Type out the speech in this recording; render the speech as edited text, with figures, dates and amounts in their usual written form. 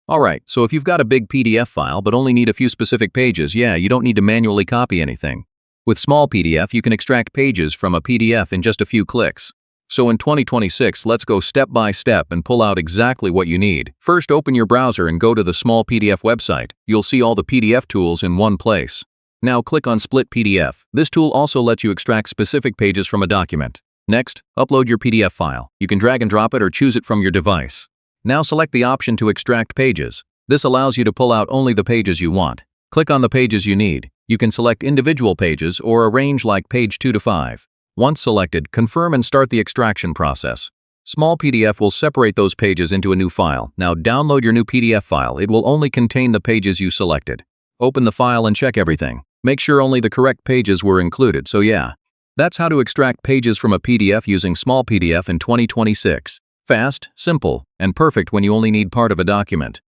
Alright, so if you've got a big PDF file but only need a few specific pages, yeah, you don't need to manually copy anything. With Smallpdf, you can extract pages from a PDF in just a few clicks. So in 2026, let's go step by step and pull out exactly what you need. First, open your browser and go to the Smallpdf website. You'll see all the PDF tools in one place. Now click on Split PDF. This tool also lets you extract specific pages from a document. Next, upload your PDF file. You can drag and drop it or choose it from your device. Now select the option to extract pages. This allows you to pull out only the pages you want. Click on the pages you need. You can select individual pages or arrange like page 2 to 5. Once selected, confirm and start the extraction process. Smallpdf will separate those pages into a new file. Now download your new PDF file. It will only contain the pages you selected. Open the file and check everything. Make sure only the correct pages were included, so yeah. That's how to extract pages from a PDF using Smallpdf in 2026. Fast, simple, and perfect when you only need part of a document.